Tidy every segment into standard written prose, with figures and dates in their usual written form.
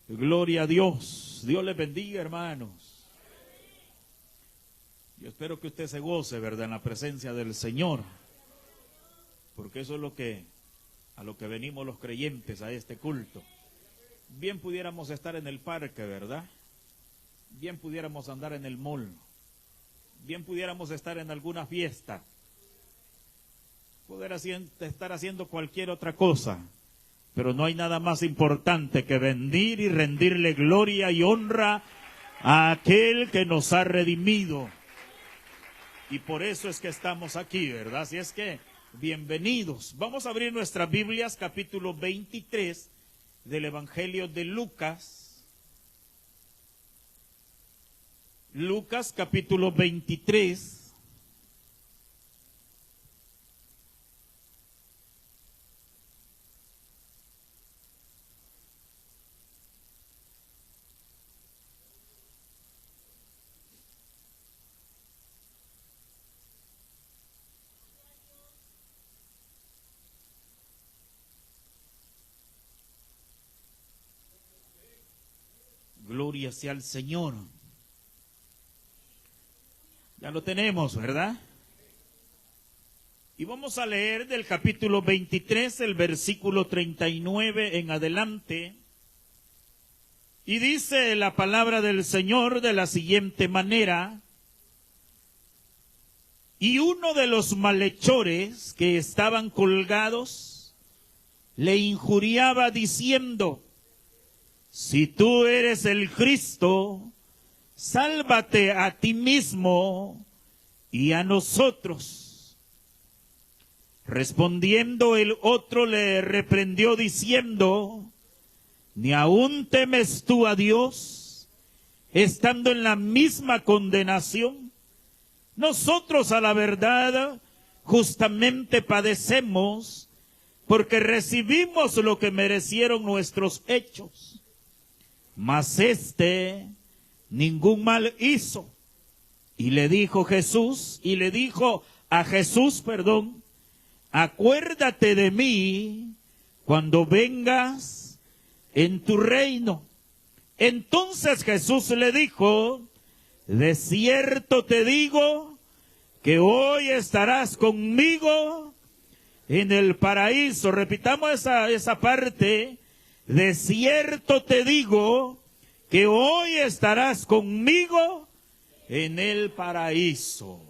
Gloria a Dios. Dios les bendiga, hermanos. Yo espero que usted se goce, ¿verdad?, en la presencia del Señor. Porque eso es a lo que venimos los creyentes a este culto. Bien pudiéramos estar en el parque, ¿verdad? Bien pudiéramos andar en el mall. Bien pudiéramos estar en alguna fiesta. Poder estar haciendo cualquier otra cosa. Pero no hay nada más importante que venir y rendirle gloria y honra a aquel que nos ha redimido. Y por eso es que estamos aquí, ¿verdad? Así es que, bienvenidos. Vamos a abrir nuestras Biblias, capítulo 23 del Evangelio de Lucas. Lucas, capítulo 23. Gloria sea al Señor. Ya lo tenemos, ¿verdad? Y vamos a leer del capítulo 23, el versículo 39 en adelante. Y dice la palabra del Señor de la siguiente manera: y uno de los malhechores que estaban colgados le injuriaba diciendo: si tú eres el Cristo, sálvate a ti mismo y a nosotros. Respondiendo el otro le reprendió diciendo: ¿ni aún temes tú a Dios, estando en la misma condenación? Nosotros a la verdad justamente padecemos, porque recibimos lo que merecieron nuestros hechos. Mas ningún mal hizo. Y le dijo a Jesús, acuérdate de mí cuando vengas en tu reino. Entonces Jesús le dijo: de cierto te digo que hoy estarás conmigo en el paraíso. Repitamos esa parte. De cierto te digo que hoy estarás conmigo en el paraíso.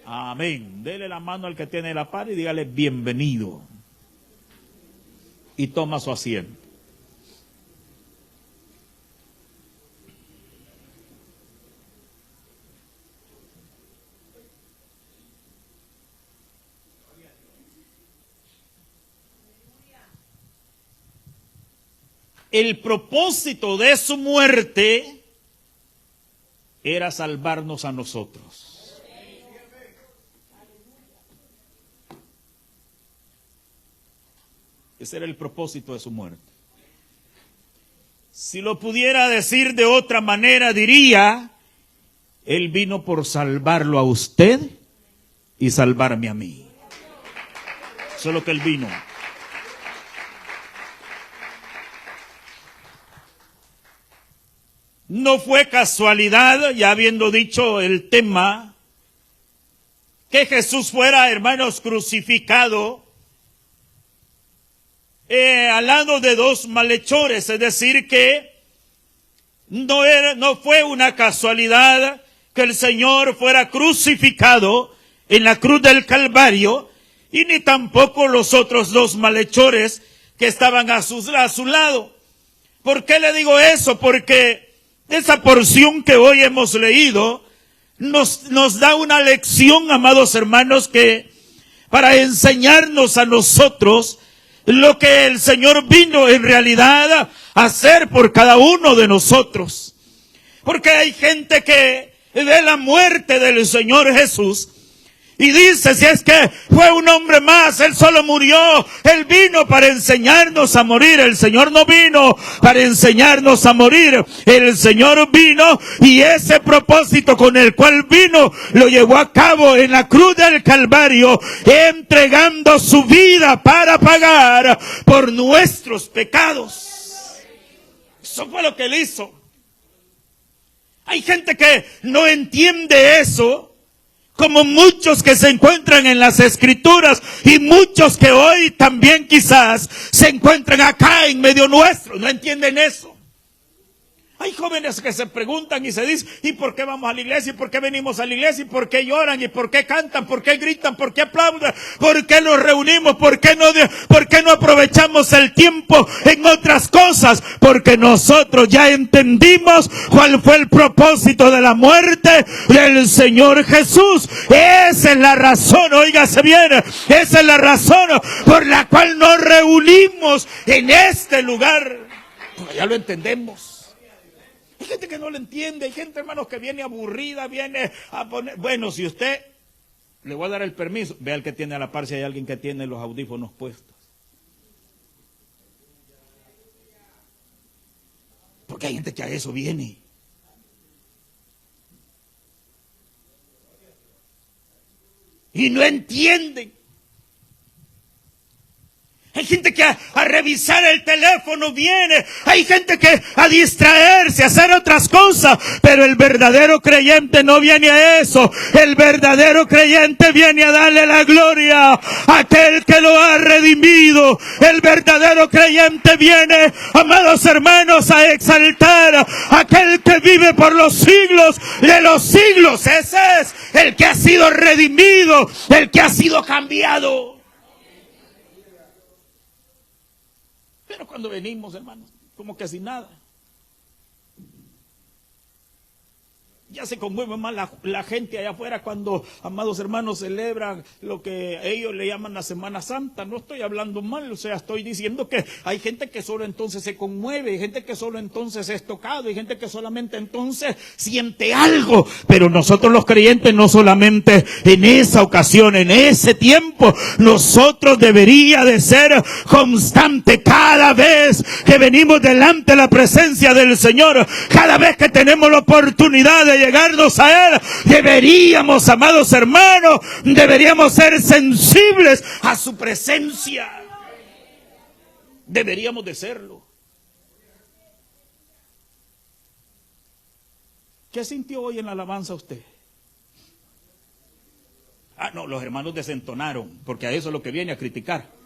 Amén. Dele la mano al que tiene la par y dígale: bienvenido. Y toma su asiento. El propósito de su muerte era salvarnos a nosotros. Ese era el propósito de su muerte. Si lo pudiera decir de otra manera, diría: Él vino por salvarlo a usted y salvarme a mí. Eso es lo que Él vino. No fue casualidad, ya habiendo dicho el tema, que Jesús fuera, hermanos, crucificado al lado de dos malhechores. Es decir, que no fue una casualidad que el Señor fuera crucificado en la cruz del Calvario, y ni tampoco los otros dos malhechores que estaban a su lado. ¿Por qué le digo eso? Porque esa porción que hoy hemos leído nos da una lección, amados hermanos, que para enseñarnos a nosotros lo que el Señor vino en realidad a hacer por cada uno de nosotros. Porque hay gente que ve la muerte del Señor Jesús y dice: si es que fue un hombre más, Él solo murió, Él vino para enseñarnos a morir. El Señor no vino para enseñarnos a morir. El Señor vino, y ese propósito con el cual vino lo llevó a cabo en la cruz del Calvario, entregando su vida para pagar por nuestros pecados. Eso fue lo que él hizo. Hay gente que no entiende eso, como muchos que se encuentran en las Escrituras y muchos que hoy también quizás se encuentran acá en medio nuestro, no entienden eso. Hay jóvenes que se preguntan y se dicen, ¿y por qué vamos a la iglesia? ¿Y por qué venimos a la iglesia? ¿Y por qué lloran? ¿Y por qué cantan? ¿Por qué gritan? ¿Por qué aplauden? ¿Por qué nos reunimos? ¿Por qué no aprovechamos el tiempo en otras cosas? Porque nosotros ya entendimos cuál fue el propósito de la muerte del Señor Jesús. Esa es la razón, óigase bien, esa es la razón por la cual nos reunimos en este lugar. Porque ya lo entendemos. Hay gente que no lo entiende, hay gente, hermanos, que viene aburrida, viene a poner... Bueno, si usted, le voy a dar el permiso, vea el que tiene a la par si hay alguien que tiene los audífonos puestos. Porque hay gente que a eso viene. Y no entienden. Hay gente que a revisar el teléfono viene. Hay gente que a distraerse, a hacer otras cosas. Pero el verdadero creyente no viene a eso. El verdadero creyente viene a darle la gloria a aquel que lo ha redimido. El verdadero creyente viene, amados hermanos, a exaltar a aquel que vive por los siglos de los siglos. Ese es el que ha sido redimido, el que ha sido cambiado. Pero cuando venimos, hermanos, como que sin nada. Ya se conmueve más la gente allá afuera cuando, amados hermanos, celebran lo que ellos le llaman la Semana Santa. No estoy hablando mal, o sea, estoy diciendo que hay gente que solo entonces se conmueve, hay gente que solo entonces es tocado, hay gente que solamente entonces siente algo. Pero nosotros los creyentes no solamente en esa ocasión, en ese tiempo, nosotros debería de ser constante cada vez que venimos delante de la presencia del Señor, cada vez que tenemos la oportunidad de llegarnos a Él, deberíamos, amados hermanos, deberíamos ser sensibles a su presencia. Deberíamos de serlo. ¿Qué sintió hoy en la alabanza usted? No, los hermanos desentonaron, porque a eso es lo que viene a criticar.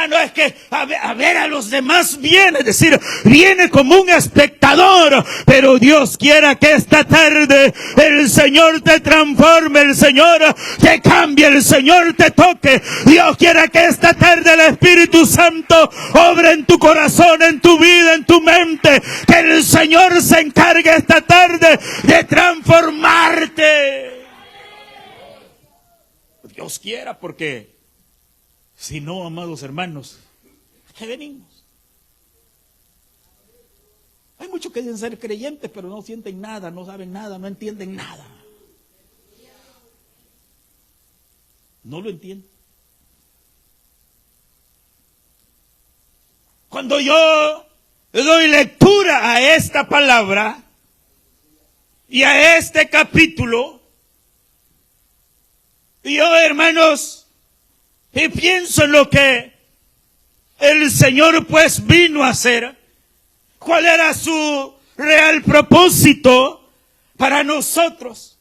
No es que a ver a los demás viene, es decir, viene como un espectador, pero Dios quiera que esta tarde el Señor te transforme, el Señor te cambie, el Señor te toque. Dios quiera que esta tarde el Espíritu Santo obre en tu corazón, en tu vida, en tu mente, que el Señor se encargue esta tarde de transformarte. Dios quiera, porque si no, amados hermanos, ¿qué venimos? Hay muchos que dicen ser creyentes, pero no sienten nada, no saben nada, no entienden nada. No lo entienden. Cuando yo doy lectura a esta palabra y a este capítulo, yo, hermanos, y pienso en lo que el Señor pues vino a hacer. ¿Cuál era su real propósito para nosotros?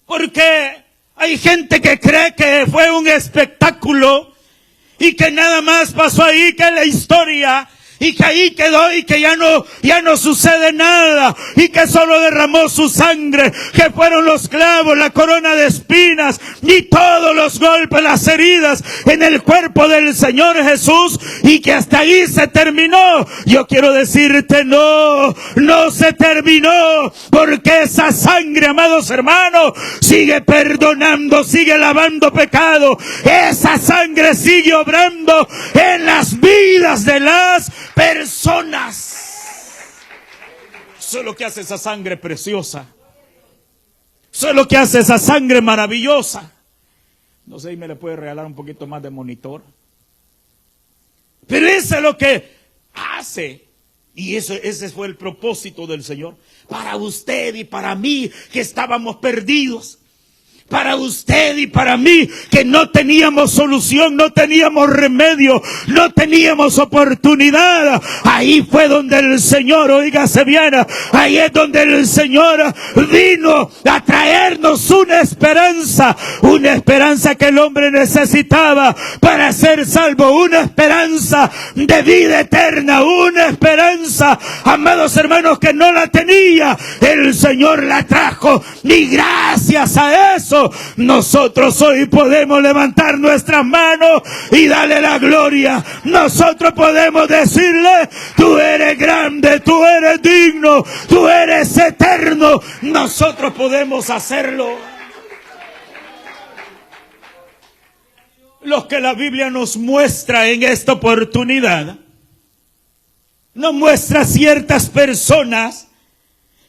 Porque hay gente que cree que fue un espectáculo y que nada más pasó ahí, que la historia, y que ahí quedó y que ya no sucede nada, y que solo derramó su sangre, que fueron los clavos, la corona de espinas y todos los golpes, las heridas en el cuerpo del Señor Jesús, y que hasta ahí se terminó. Yo quiero decirte, no se terminó, porque esa sangre, amados hermanos, sigue perdonando, sigue lavando pecado. Esa sangre sigue obrando en las vidas de las personas. Eso es lo que hace esa sangre preciosa. Eso es lo que hace esa sangre maravillosa. No sé si me le puede regalar un poquito más de monitor. Pero eso es lo que hace. Y ese fue el propósito del Señor. Para usted y para mí, que estábamos perdidos. para usted y para mí, que no teníamos solución, no teníamos remedio, no teníamos oportunidad. Ahí fue donde el Señor, oígase bien, ahí es donde el Señor vino a traernos una esperanza que el hombre necesitaba para ser salvo, una esperanza de vida eterna, una esperanza, amados hermanos, que no la tenía. El Señor la trajo, y gracias a eso nosotros hoy podemos levantar nuestras manos y darle la gloria. Nosotros podemos decirle: tú eres grande, tú eres digno, tú eres eterno. Nosotros podemos hacerlo. Lo que la Biblia nos muestra en esta oportunidad, nos muestra ciertas personas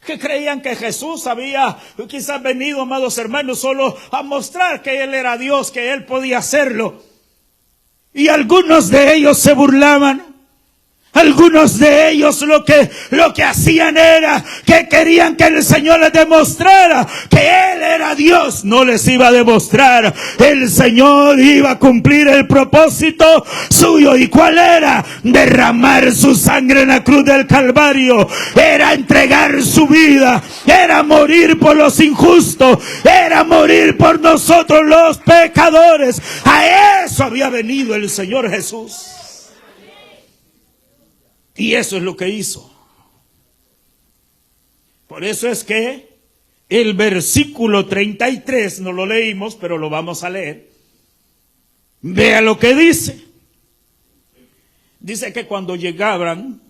que creían que Jesús había quizás venido, amados hermanos, solo a mostrar que Él era Dios, que Él podía hacerlo. Y algunos de ellos se burlaban. Algunos de ellos lo que hacían era que querían que el Señor les demostrara que Él era Dios. No les iba a demostrar. El Señor iba a cumplir el propósito suyo. ¿Y cuál era? Derramar su sangre en la cruz del Calvario. Era entregar su vida. Era morir por los injustos. Era morir por nosotros los pecadores. A eso había venido el Señor Jesús. Y eso es lo que hizo. Por eso es que el versículo 33, no lo leímos, pero lo vamos a leer. Vea lo que dice. Dice que cuando llegaron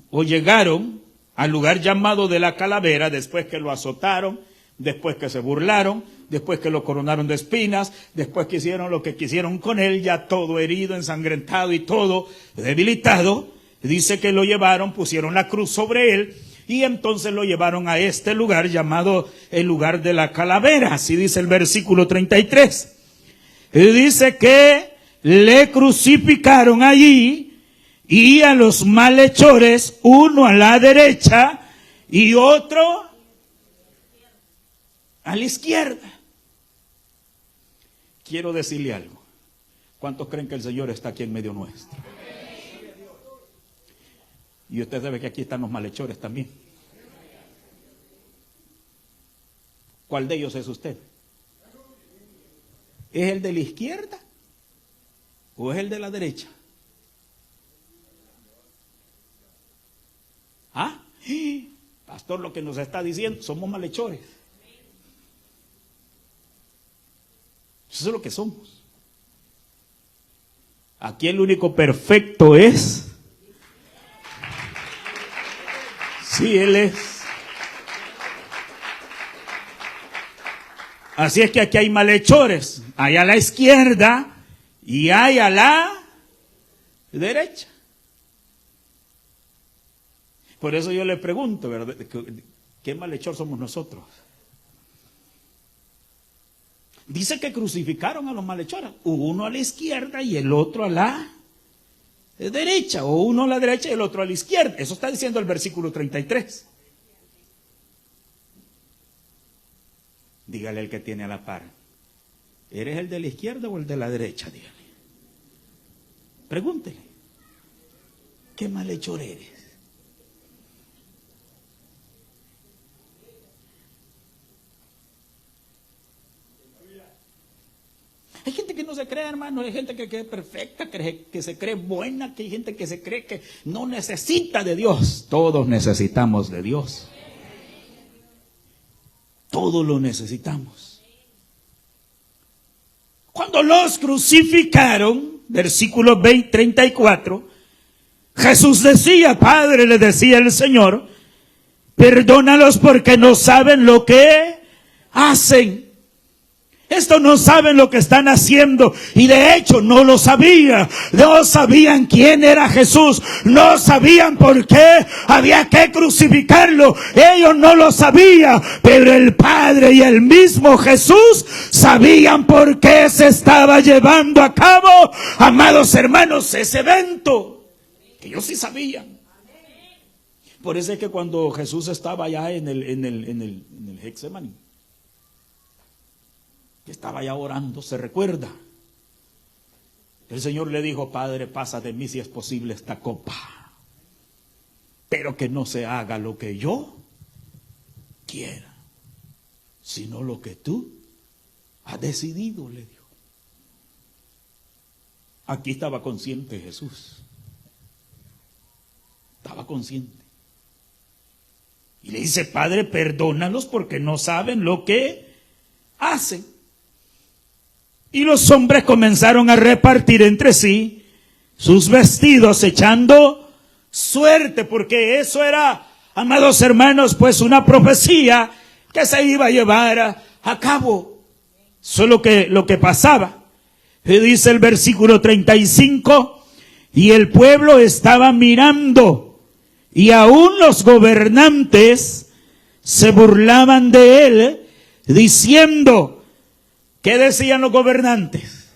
al lugar llamado de la Calavera, después que lo azotaron, después que se burlaron, después que lo coronaron de espinas, después que hicieron lo que quisieron con él, ya todo herido, ensangrentado y todo debilitado, dice que lo llevaron, pusieron la cruz sobre él, y entonces lo llevaron a este lugar llamado el lugar de la Calavera. Así dice el versículo 33. Y dice que le crucificaron allí, y a los malhechores, uno a la derecha y otro a la izquierda. Quiero decirle algo. ¿Cuántos creen que el Señor está aquí en medio nuestro? Y usted sabe que aquí están los malhechores también. ¿Cuál de ellos es usted? ¿Es el de la izquierda o es el de la derecha? ¿Ah? Pastor, lo que nos está diciendo, somos malhechores. Eso es lo que somos. Aquí el único perfecto es... Sí, Él es. Así es que aquí hay malhechores. Hay a la izquierda y hay a la derecha. Por eso yo le pregunto, ¿verdad? ¿Qué malhechor somos nosotros? Dice que crucificaron a los malhechores. Uno a la izquierda y el otro a la derecha, o uno a la derecha y el otro a la izquierda. Eso está diciendo el versículo 33. Dígale al que tiene a la par: ¿eres el de la izquierda o el de la derecha? Dígale. Pregúntele: ¿qué malhechor eres? Hay gente que no se cree, hermano, hay gente que es perfecta, que se cree buena, que hay gente que se cree que no necesita de Dios. Todos necesitamos de Dios. Todos lo necesitamos. Cuando los crucificaron, versículo 34, Jesús decía: Padre, le decía el Señor, perdónalos porque no saben lo que hacen. Estos no saben lo que están haciendo, y de hecho no lo sabían. No sabían quién era Jesús, no sabían por qué había que crucificarlo. Ellos no lo sabían, pero el Padre y el mismo Jesús sabían por qué se estaba llevando a cabo, amados hermanos, ese evento. Que ellos sí sabían. Por eso es que cuando Jesús estaba allá en el Getsemaní, que estaba ya orando, se recuerda. El Señor le dijo: Padre, pasa de mí si es posible esta copa, pero que no se haga lo que yo quiera, sino lo que tú has decidido, le dijo. Aquí estaba consciente Jesús. Estaba consciente. Y le dice: Padre, perdónalos porque no saben lo que hacen. Y los hombres comenzaron a repartir entre sí sus vestidos, echando suerte, porque eso era, amados hermanos, pues una profecía que se iba a llevar a cabo. Eso es lo que pasaba. Y dice el versículo 35, y el pueblo estaba mirando, y aún los gobernantes se burlaban de él, diciendo, ¿qué decían los gobernantes?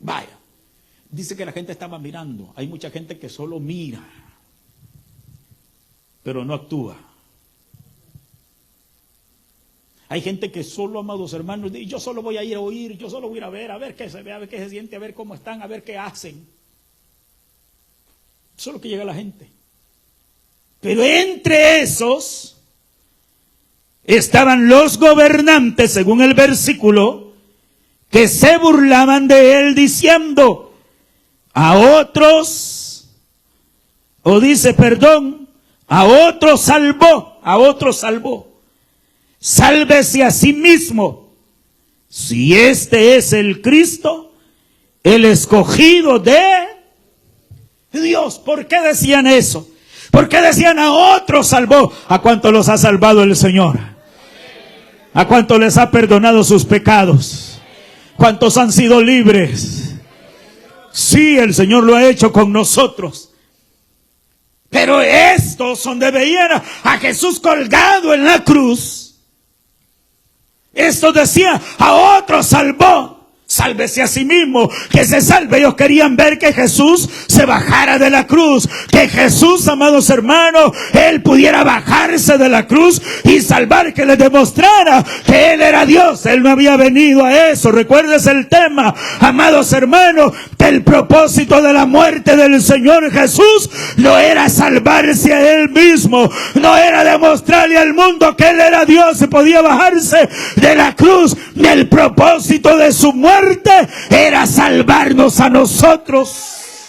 Vaya, dice que la gente estaba mirando. Hay mucha gente que solo mira, pero no actúa. Hay gente que solo, amados hermanos, dice: yo solo voy a ir a oír, yo solo voy a ir a ver qué se ve, a ver qué se siente, a ver cómo están, a ver qué hacen. Eso es lo que llega a la gente. Pero entre esos estaban los gobernantes, según el versículo, que se burlaban de él diciendo: a otros salvó. Sálvese a sí mismo, si este es el Cristo, el escogido de Dios. ¿Por qué decían eso? ¿Por qué decían: a otros salvó? ¿A cuánto los ha salvado el Señor? ¿A cuánto les ha perdonado sus pecados? ¿Cuántos han sido libres? Sí, el Señor lo ha hecho con nosotros. Pero estos, donde veían a Jesús colgado en la cruz, estos decían: a otros salvó. Sálvese a sí mismo, que se salve. Ellos querían ver que Jesús se bajara de la cruz, que Jesús, amados hermanos, Él pudiera bajarse de la cruz y salvar, que les demostrara que Él era Dios. Él no había venido a eso. Recuérdese el tema, amados hermanos, que el propósito de la muerte del Señor Jesús no era salvarse a Él mismo, no era demostrarle al mundo que Él era Dios y podía bajarse de la cruz. El propósito de su muerte era salvarnos a nosotros.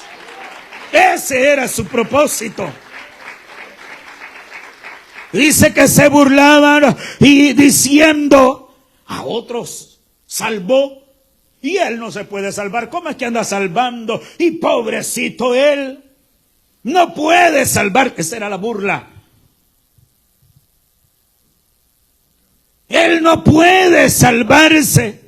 Ese era su propósito. Dice que se burlaban y diciendo: a otros salvó y él no se puede salvar. ¿Cómo es que anda salvando? Y pobrecito él no puede salvar. Esa era la burla. Él no puede salvarse.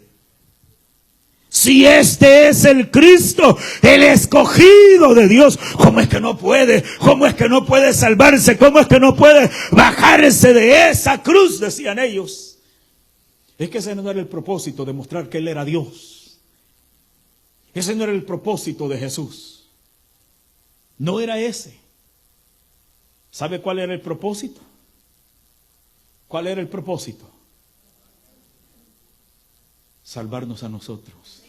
Si este es el Cristo, el escogido de Dios, ¿cómo es que no puede? ¿Cómo es que no puede salvarse? ¿Cómo es que no puede bajarse de esa cruz? Decían ellos. Es que ese no era el propósito, de mostrar que Él era Dios. Ese no era el propósito de Jesús. No era ese. ¿Sabe cuál era el propósito? ¿Cuál era el propósito? Salvarnos a nosotros.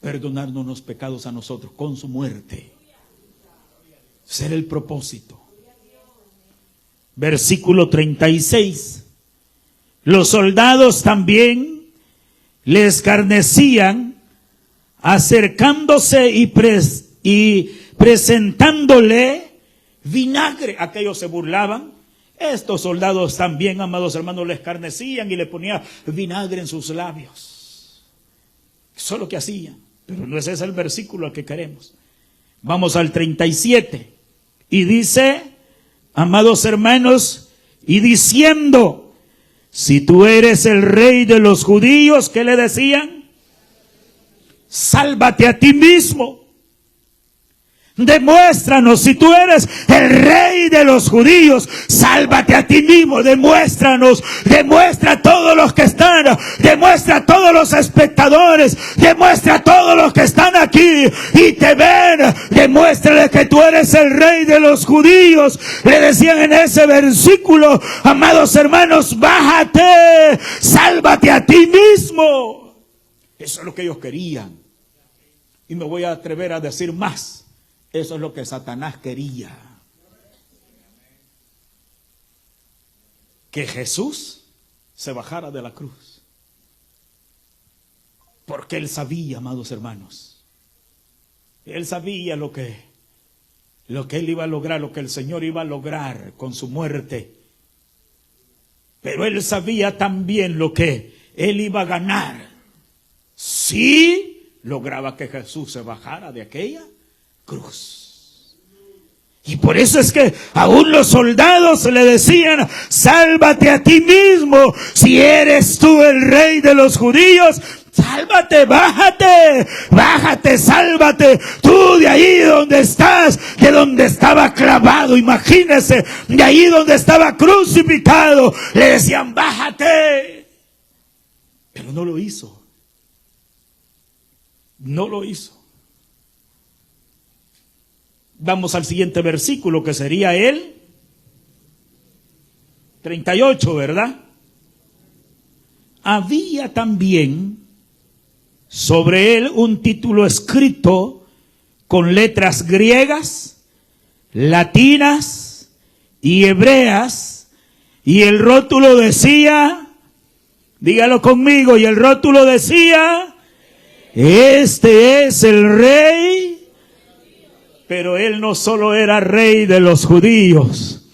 Perdonarnos los pecados a nosotros con su muerte. Ese era el propósito. Versículo 36. Los soldados también le escarnecían, acercándose y presentándole vinagre. Aquellos se burlaban. Estos soldados también, amados hermanos, le escarnecían y le ponían vinagre en sus labios. Eso es lo que hacían. Pero no ese es el versículo al que queremos. Vamos al 37. Y dice, amados hermanos, y diciendo: si tú eres el rey de los judíos, ¿qué le decían? Sálvate a ti mismo. Demuéstranos, si tú eres el rey de los judíos, sálvate a ti mismo, demuéstranos, demuestra a todos los que están, demuestra a todos los espectadores, demuestra a todos los que están aquí y te ven, demuéstrale que tú eres el rey de los judíos. Le decían en ese versículo, amados hermanos, bájate, sálvate a ti mismo. Eso es lo que ellos querían. Y me voy a atrever a decir más. Eso es lo que Satanás quería. Que Jesús se bajara de la cruz. Porque él sabía, amados hermanos. Él sabía lo que él iba a lograr, lo que el Señor iba a lograr con su muerte. Pero él sabía también lo que él iba a ganar si lograba que Jesús se bajara de aquella cruz. Y por eso es que aún los soldados le decían, sálvate a ti mismo, si eres tú el rey de los judíos, sálvate, bájate, bájate, sálvate, tú de ahí donde estás, de donde estaba clavado, imagínese, de ahí donde estaba crucificado, le decían, bájate. Pero no lo hizo. No lo hizo. Vamos al siguiente versículo, que sería el 38, ¿verdad? Había también sobre él un título escrito con letras griegas, latinas y hebreas, y el rótulo decía, dígalo conmigo, y el rótulo decía, este es el rey. Pero él no solo era rey de los judíos,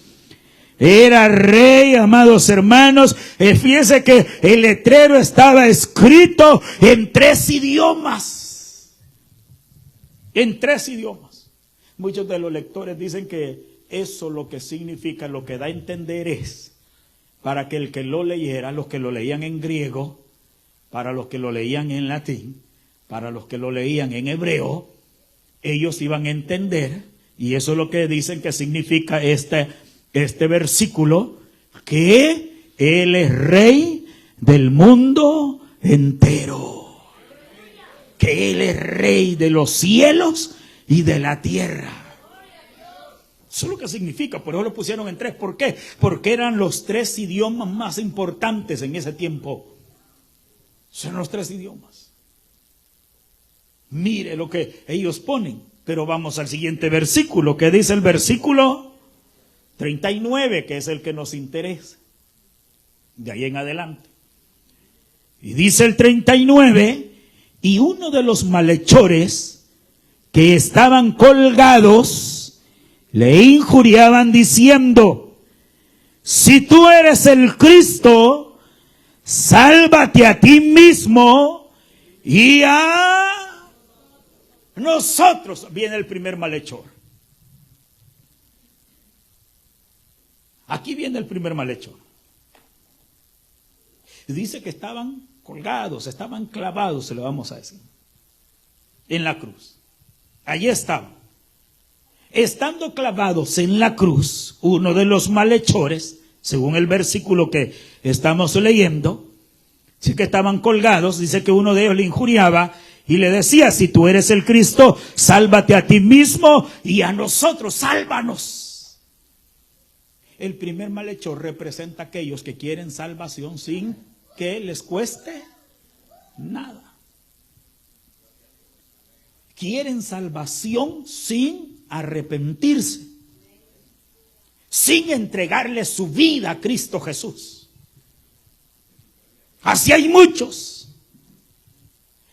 era rey, amados hermanos. Fíjense que el letrero estaba escrito en 3 idiomas. En 3 idiomas. Muchos de los lectores dicen que eso lo que significa, lo que da a entender es, para que el que lo leyera, los que lo leían en griego, para los que lo leían en latín, para los que lo leían en hebreo, ellos iban a entender, y eso es lo que dicen que significa este versículo, que Él es rey del mundo entero, que Él es rey de los cielos y de la tierra. Eso es lo que significa, por eso lo pusieron en 3. ¿Por qué? Porque eran los 3 idiomas más importantes en ese tiempo. Son los 3 idiomas. Mire lo que ellos ponen. Pero vamos al siguiente versículo, que dice el versículo 39, que es el que nos interesa. De ahí en adelante. Y dice el 39, y uno de los malhechores que estaban colgados le injuriaban diciendo, si tú eres el Cristo, sálvate a ti mismo y a nosotros. Viene el primer malhechor. Aquí viene el primer malhechor. Dice que estaban colgados, estaban clavados, se lo vamos a decir, en la cruz. Allí estaban. Estando clavados en la cruz, uno de los malhechores, según el versículo que estamos leyendo, dice que estaban colgados, dice que uno de ellos le injuriaba y le decía, si tú eres el Cristo, sálvate a ti mismo y a nosotros, sálvanos. El primer malhechor representa a aquellos que quieren salvación sin que les cueste nada. Quieren salvación sin arrepentirse, sin entregarle su vida a Cristo Jesús. Así hay muchos.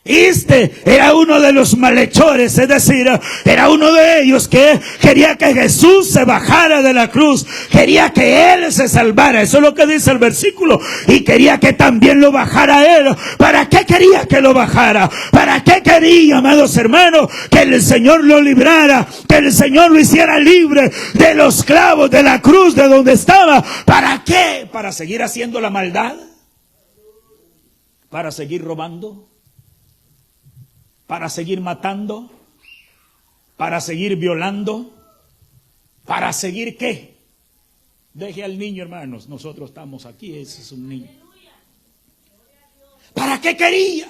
Este era uno de los malhechores, es decir, era uno de ellos que quería que Jesús se bajara de la cruz, quería que Él se salvara, eso es lo que dice el versículo, y quería que también lo bajara Él. ¿Para qué quería que lo bajara? ¿Para qué quería, amados hermanos, que el Señor lo librara, que el Señor lo hiciera libre de los clavos, de la cruz, de donde estaba? ¿Para qué? ¿Para seguir haciendo la maldad? ¿Para seguir robando? ¿Para seguir matando? para seguir violando, para seguir ¿qué? Deje al niño, hermanos, nosotros estamos aquí, ese es un niño. ¿Para qué quería?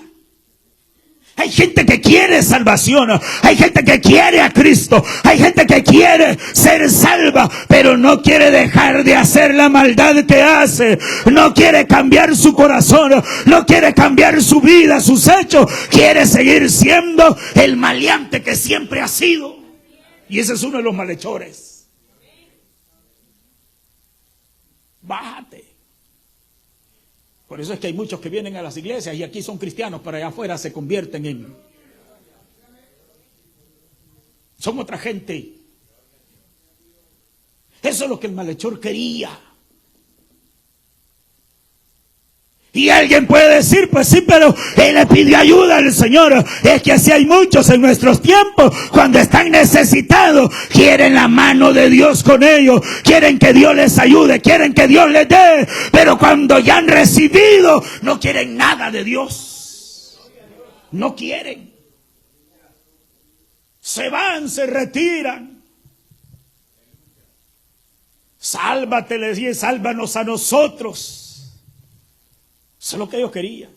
Hay gente que quiere salvación, hay gente que quiere a Cristo, hay gente que quiere ser salva, pero no quiere dejar de hacer la maldad que hace, no quiere cambiar su corazón, no quiere cambiar su vida, sus hechos, quiere seguir siendo el maleante que siempre ha sido. Y ese es uno de los malhechores. Bájate. Por eso es que hay muchos que vienen a las iglesias y aquí son cristianos, pero allá afuera se convierten en... son otra gente. Eso es lo que el malhechor quería. Y alguien puede decir, pues sí, pero él le pidió ayuda al Señor. Es que así hay muchos en nuestros tiempos, cuando están necesitados, quieren la mano de Dios con ellos, quieren que Dios les ayude, quieren que Dios les dé, pero cuando ya han recibido, no quieren nada de Dios. No quieren. Se van, se retiran. Sálvate, les dije, sálvanos a nosotros. Eso es lo que ellos querían.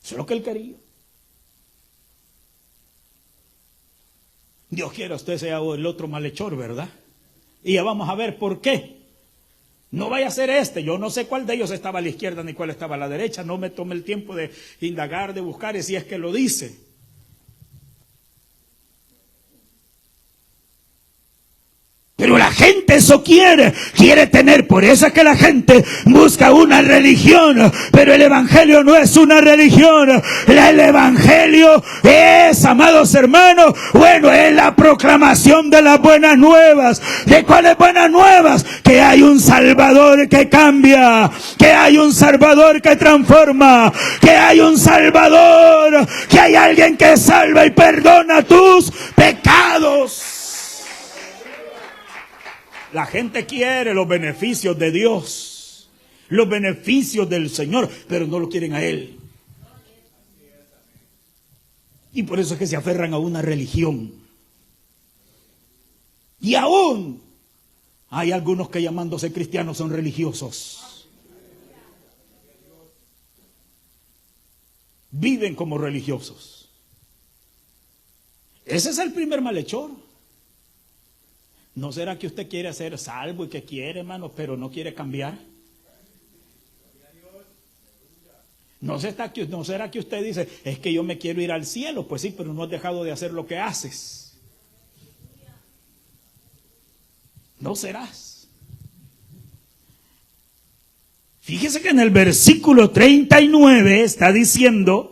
Eso es lo que él quería. Dios quiera usted sea el otro malhechor, ¿verdad? Y ya vamos a ver por qué. No vaya a ser este. Yo no sé cuál de ellos estaba a la izquierda ni cuál estaba a la derecha. No me tomé el tiempo de indagar, de buscar, y si es que lo dice. Pero la gente eso quiere tener. Por eso es que la gente busca una religión. Pero el evangelio no es una religión. El evangelio es, amados hermanos, bueno, es la proclamación de las buenas nuevas. ¿De cuáles buenas nuevas? Que hay un Salvador que cambia, que hay un Salvador que transforma, que hay un Salvador, que hay alguien que salva y perdona tus pecados. La gente quiere los beneficios de Dios, los beneficios del Señor, pero no lo quieren a Él. Y por eso es que se aferran a una religión. Y aún hay algunos que llamándose cristianos son religiosos. Viven como religiosos. Ese es el primer malhechor. ¿No será que usted quiere ser salvo y que quiere, hermano, pero no quiere cambiar? ¿No será que usted dice, es que yo me quiero ir al cielo? Pues sí, pero no has dejado de hacer lo que haces. No serás. Fíjese que en el versículo 39 está diciendo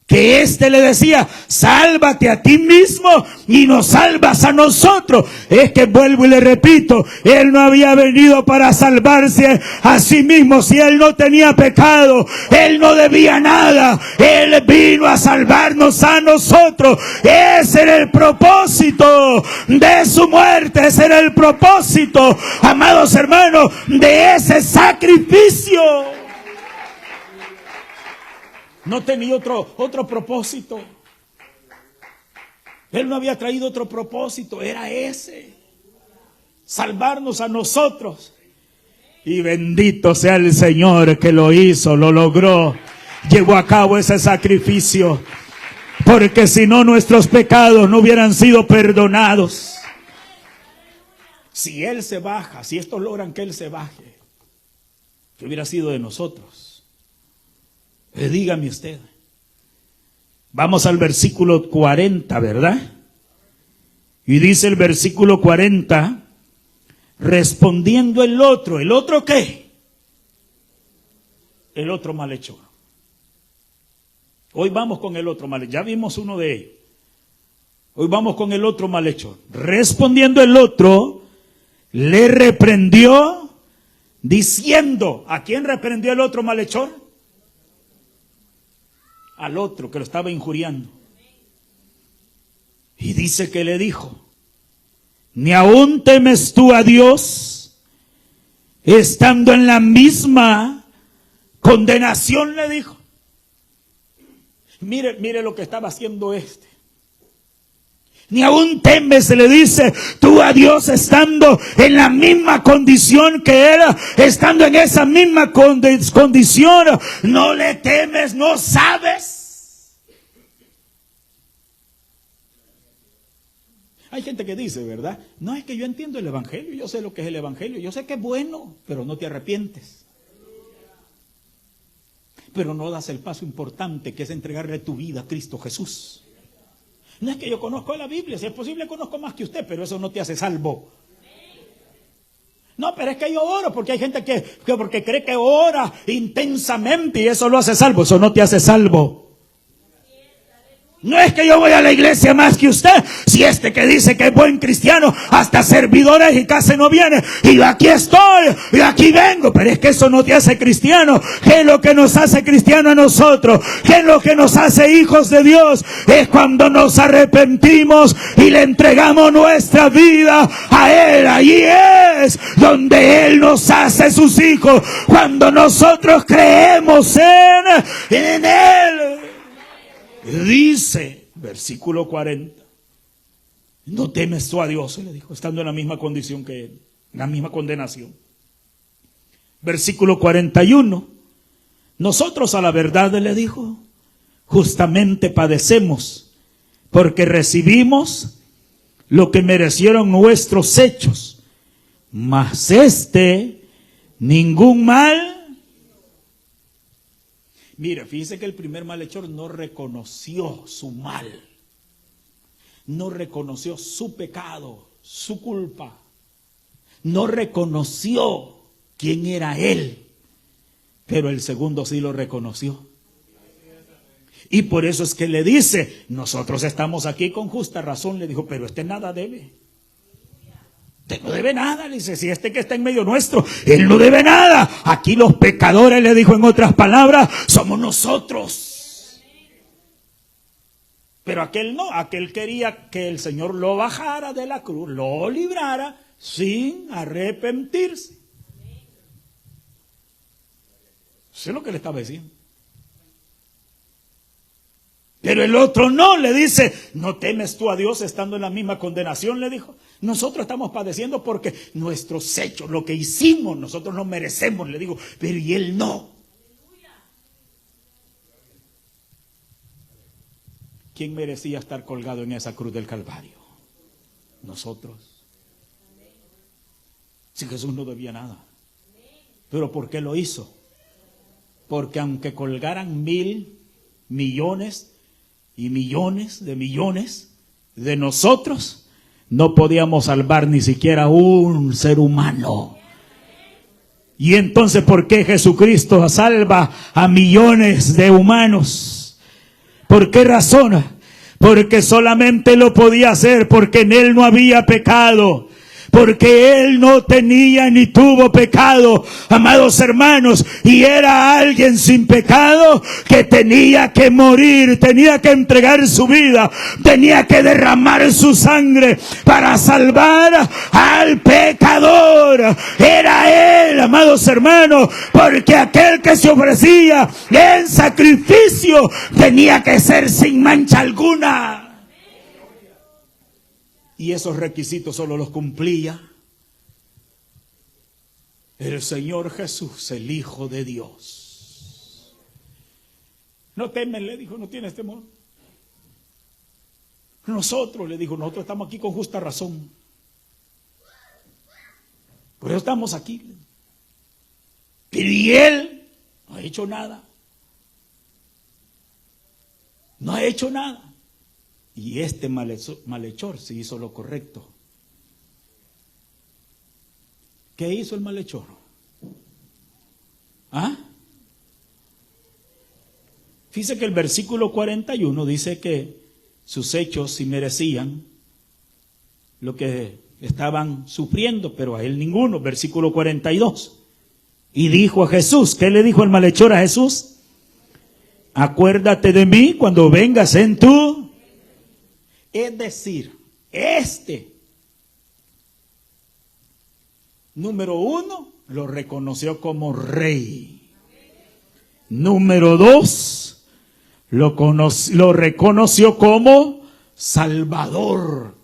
que éste le decía, sálvate a ti mismo y nos salvas a nosotros. Es que vuelvo y le repito, él no había venido para salvarse a sí mismo. Si él no tenía pecado, él no debía nada. Él vino a salvarnos a nosotros. Ese era el propósito de su muerte. Ese era el propósito, amados hermanos, de ese sacrificio. No tenía otro propósito. Él no había traído otro propósito, era ese. Salvarnos a nosotros. Y bendito sea el Señor que lo hizo, lo logró. Llevó a cabo ese sacrificio. Porque si no, nuestros pecados no hubieran sido perdonados. Si Él se baja, si estos logran que Él se baje, ¿qué hubiera sido de nosotros? Dígame usted. Vamos al versículo 40, ¿verdad? Y dice el versículo 40, respondiendo el otro ¿qué? El otro malhechor. Hoy vamos con el otro malhechor. Ya vimos uno de ellos. Hoy vamos con el otro malhechor. Respondiendo el otro, le reprendió diciendo, ¿a quién reprendió el otro malhechor? Al otro que lo estaba injuriando. Y dice que le dijo, ¿ni aún temes tú a Dios, estando en la misma condenación? Le dijo. Mire lo que estaba haciendo este. Ni aún temes, le dice, tú a Dios estando en la misma condición que Él, estando en esa misma condición, no le temes, no sabes. Hay gente que dice, ¿verdad? No, es que yo entiendo el Evangelio, yo sé lo que es el Evangelio, yo sé que es bueno, pero no te arrepientes. Pero no das el paso importante que es entregarle tu vida a Cristo Jesús. No es que yo conozco la Biblia, si es posible conozco más que usted, pero eso no te hace salvo. No, pero es que yo oro, porque hay gente que porque cree que ora intensamente y eso lo hace salvo. Eso no te hace salvo. No es que yo voy a la iglesia más que usted, si este que dice que es buen cristiano, hasta servidores y casi no viene, y yo aquí estoy, y aquí vengo, pero es que eso no te hace cristiano. ¿Qué es lo que nos hace cristiano a nosotros? ¿Qué es lo que nos hace hijos de Dios? Es cuando nos arrepentimos y le entregamos nuestra vida a Él. Allí es donde Él nos hace sus hijos, cuando nosotros creemos en Él. Dice, versículo 40, no temes tú a Dios, le dijo, estando en la misma condición que Él, en la misma condenación. Versículo 41, nosotros a la verdad, le dijo, justamente padecemos, porque recibimos lo que merecieron nuestros hechos, mas ningún mal. Mire, fíjese que el primer malhechor no reconoció su mal, no reconoció su pecado, su culpa, no reconoció quién era él, pero el segundo sí lo reconoció. Y por eso es que le dice, nosotros estamos aquí con justa razón, le dijo, pero este nada debe. Usted no debe nada, le dice, si este que está en medio nuestro, él no debe nada. Aquí los pecadores, le dijo en otras palabras, somos nosotros. Pero aquel no, aquel quería que el Señor lo bajara de la cruz, lo librara sin arrepentirse. Eso es lo que le estaba diciendo. Pero el otro no, le dice, no temes tú a Dios estando en la misma condenación, le dijo. Nosotros estamos padeciendo porque nuestros hechos, lo que hicimos, nosotros no merecemos, le digo, pero y él no. ¿Quién merecía estar colgado en esa cruz del Calvario? Nosotros. Si Jesús no debía nada. ¿Pero por qué lo hizo? Porque aunque colgaran 1,000 millones y millones de nosotros, no podíamos salvar ni siquiera un ser humano. Y entonces, ¿por qué Jesucristo salva a millones de humanos? ¿Por qué razón? Porque solamente lo podía hacer porque en Él no había pecado. Porque Él no tenía ni tuvo pecado, amados hermanos, y era alguien sin pecado que tenía que morir, tenía que entregar su vida, tenía que derramar su sangre para salvar al pecador. Era Él, amados hermanos, porque aquel que se ofrecía en sacrificio tenía que ser sin mancha alguna. Y esos requisitos solo los cumplía el Señor Jesús, el Hijo de Dios. No temes, le dijo, no tienes temor. Nosotros, le dijo, nosotros estamos aquí con justa razón. Por eso estamos aquí. Pero y Él no ha hecho nada. No ha hecho nada. Y este malhechor se hizo lo correcto. ¿Qué hizo el malhechor? ¿Ah? Fíjese que el versículo 41 dice que sus hechos sí merecían lo que estaban sufriendo, pero a él ninguno. Versículo 42. Y dijo a Jesús, ¿qué le dijo el malhechor a Jesús? Acuérdate de mí cuando vengas en tu... Es decir, número 1, lo reconoció como rey. Número 2, lo reconoció como Salvador.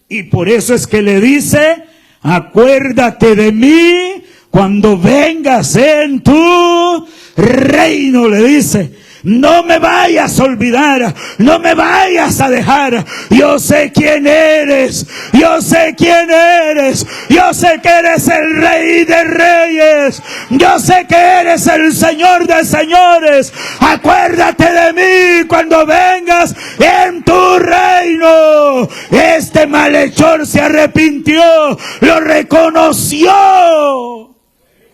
Y por eso es que le dice, acuérdate de mí cuando vengas en tu reino, le dice. No me vayas a olvidar, no me vayas a dejar. Yo sé quién eres, yo sé quién eres, yo sé que eres el Rey de Reyes, yo sé que eres el Señor de Señores. Acuérdate de mí cuando vengas en tu reino. Este malhechor se arrepintió, lo reconoció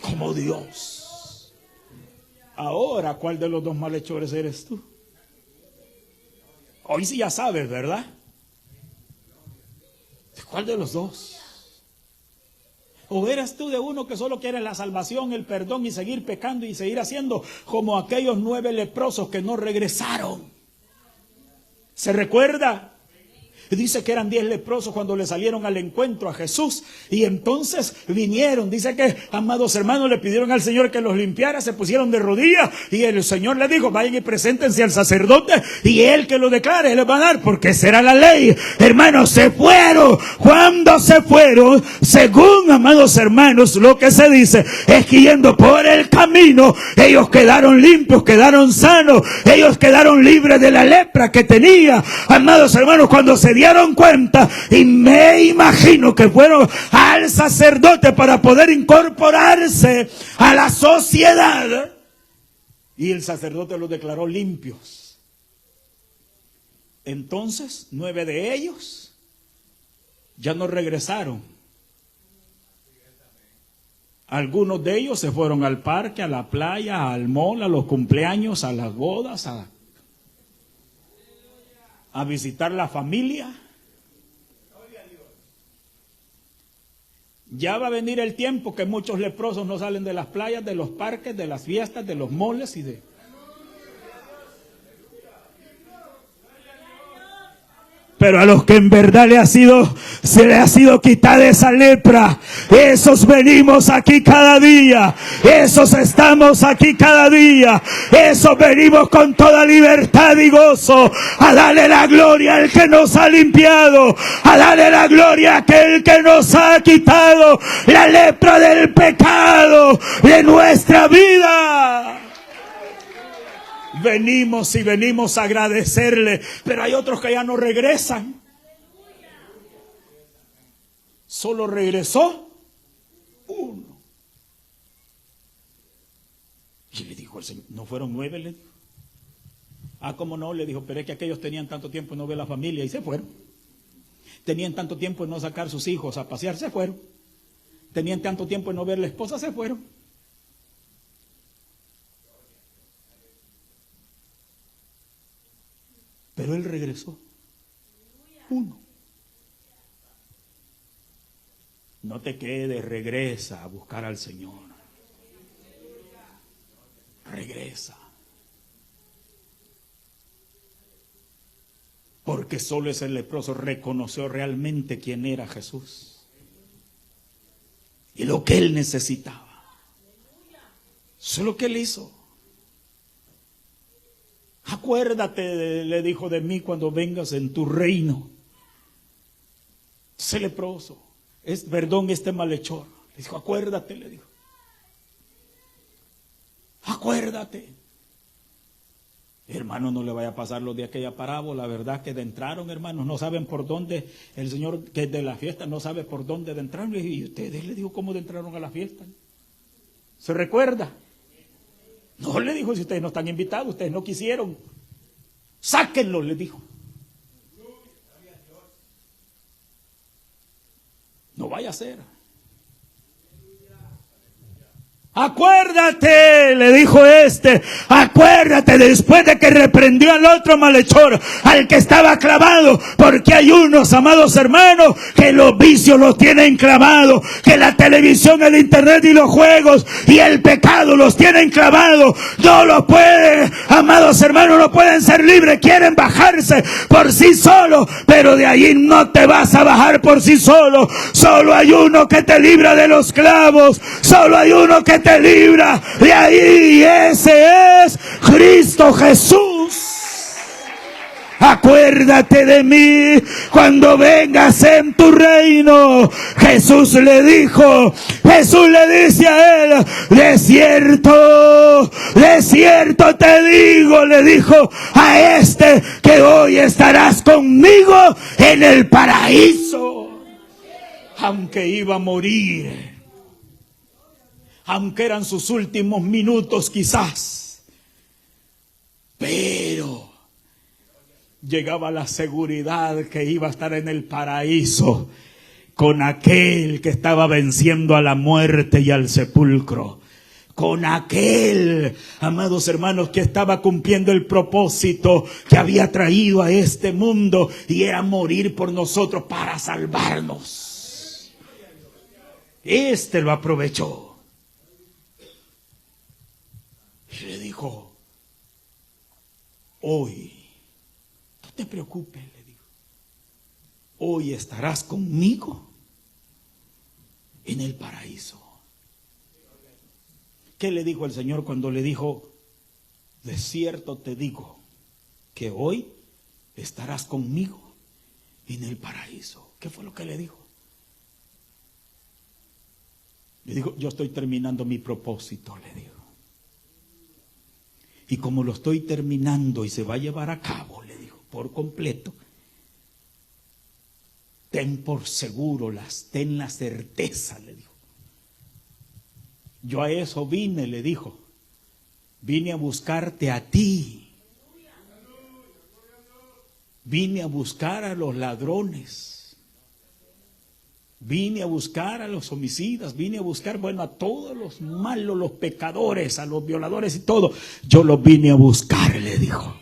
como Dios. Ahora, ¿cuál de los dos malhechores eres tú? Hoy sí ya sabes, ¿verdad? ¿Cuál de los dos? ¿O eres tú de uno que solo quiere la salvación, el perdón y seguir pecando y seguir haciendo como aquellos 9 leprosos que no regresaron? ¿Se recuerda? Dice que eran 10 leprosos cuando le salieron al encuentro a Jesús. Y entonces vinieron. Dice que, amados hermanos, le pidieron al Señor que los limpiara. Se pusieron de rodillas. Y el Señor le dijo, vayan y preséntense al sacerdote. Y él que lo declare, él les va a dar. Porque será la ley. Hermanos, se fueron. Cuando se fueron, según, amados hermanos, lo que se dice es que yendo por el camino, ellos quedaron limpios, quedaron sanos. Ellos quedaron libres de la lepra que tenía. Amados hermanos, cuando se dieron cuenta, y me imagino que fueron al sacerdote para poder incorporarse a la sociedad, y el sacerdote los declaró limpios. Entonces 9 de ellos ya no regresaron. Algunos de ellos se fueron al parque, a la playa, al mall, a los cumpleaños, a las bodas, a visitar la familia. Ya va a venir el tiempo que muchos leprosos no salen de las playas, de los parques, de las fiestas, de los moles y de... Pero a los que en verdad se le ha sido quitada esa lepra, esos venimos aquí cada día, esos estamos aquí cada día, esos venimos con toda libertad y gozo a darle la gloria al que nos ha limpiado, a darle la gloria a aquel que nos ha quitado la lepra del pecado de nuestra vida. Venimos y venimos a agradecerle, pero hay otros que ya no regresan. Solo regresó uno. Y le dijo el Señor, ¿no fueron 9? Le dijo. ¿Cómo no? Le dijo, pero es que aquellos tenían tanto tiempo en no ver la familia y se fueron. Tenían tanto tiempo en no sacar sus hijos a pasear, se fueron. Tenían tanto tiempo en no ver la esposa, se fueron. Pero él regresó. Uno. No te quedes, regresa a buscar al Señor. Regresa. Porque solo ese leproso reconoció realmente quién era Jesús y lo que él necesitaba. Eso es lo que él hizo. Acuérdate, le dijo, de mí cuando vengas en tu reino. Ese leproso, este malhechor, le dijo, acuérdate, le dijo. Acuérdate. Hermano, no le vaya a pasar lo de aquella parábola, ¿verdad? Que entraron, hermanos, no saben por dónde, el Señor que es de la fiesta no sabe por dónde entraron. Y ustedes le dijo cómo entraron a la fiesta. ¿Se recuerda? No, le dijo, si ustedes no están invitados, ustedes no quisieron, sáquenlo, le dijo. No vaya a ser. Acuérdate, le dijo acuérdate después de que reprendió al otro malhechor, al que estaba clavado, porque hay unos, amados hermanos, que los vicios los tienen clavados, que la televisión, el internet y los juegos y el pecado los tienen clavados. No los pueden, amados hermanos, no pueden ser libres, quieren bajarse por sí solos, pero de allí no te vas a bajar por sí solo. Solo hay uno que te libra de los clavos, solo hay uno que te libra de ahí, y ese es Cristo Jesús. acuérdate de mí cuando vengas en tu reino. Jesús le dice a él, de cierto te digo, le dijo a este, que hoy estarás conmigo en el paraíso. Aunque iba a morir, aunque eran sus últimos minutos quizás, pero llegaba la seguridad que iba a estar en el paraíso con aquel que estaba venciendo a la muerte y al sepulcro, con aquel, amados hermanos, que estaba cumpliendo el propósito que había traído a este mundo, y era morir por nosotros para salvarnos. Este lo aprovechó y le dijo, hoy, no te preocupes, le dijo, hoy estarás conmigo en el paraíso. ¿Qué le dijo el Señor cuando le dijo, de cierto te digo, que hoy estarás conmigo en el paraíso? ¿Qué fue lo que le dijo? Le dijo, yo estoy terminando mi propósito, le dijo. Y como lo estoy terminando y se va a llevar a cabo, le dijo, por completo, ten por seguro, ten la certeza, le dijo. Yo a eso vine, le dijo. Vine a buscarte a ti. Vine a buscar a los ladrones. Vine a buscar a los homicidas. Vine a buscar, a todos los malos, los pecadores, a los violadores y todo. Yo los vine a buscar, le dijo.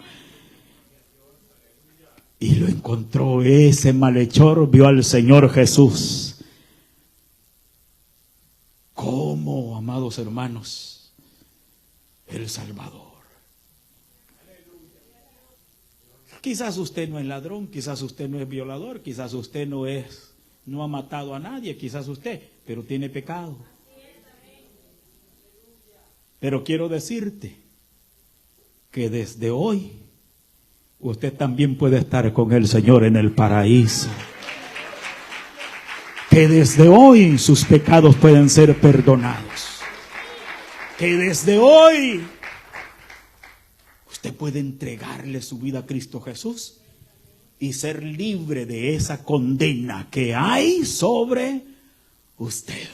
Y lo encontró. Ese malhechor vio al Señor Jesús. ¿Cómo, amados hermanos? El Salvador. Quizás usted no es ladrón, quizás usted no es violador, quizás usted no ha matado a nadie, quizás usted, pero tiene pecado. Pero quiero decirte que desde hoy usted también puede estar con el Señor en el paraíso. Que desde hoy sus pecados pueden ser perdonados. Que desde hoy usted puede entregarle su vida a Cristo Jesús y ser libre de esa condena que hay sobre usted.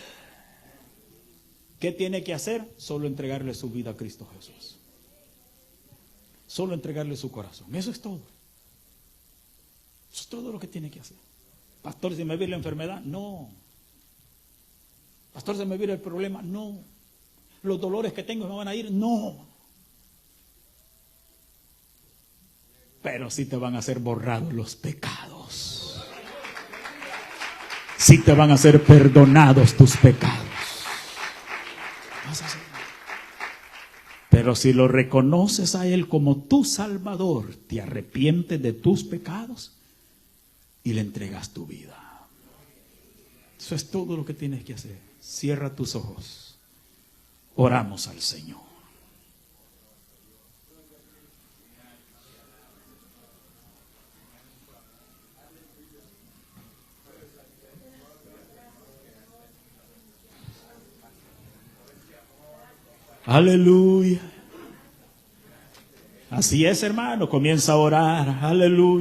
¿Qué tiene que hacer? Solo entregarle su vida a Cristo Jesús. Solo entregarle su corazón. Eso es todo. Eso es todo lo que tiene que hacer. Pastor, ¿se me viene la enfermedad? No. Pastor, ¿se me viene el problema? No. ¿Los dolores que tengo me van a ir? No. Pero sí te van a ser borrados los pecados. Sí te van a ser perdonados tus pecados. Pero si lo reconoces a Él como tu Salvador, te arrepientes de tus pecados y le entregas tu vida. Eso es todo lo que tienes que hacer. Cierra tus ojos. Oramos al Señor. Aleluya. Así es, hermano. Comienza a orar. Aleluya.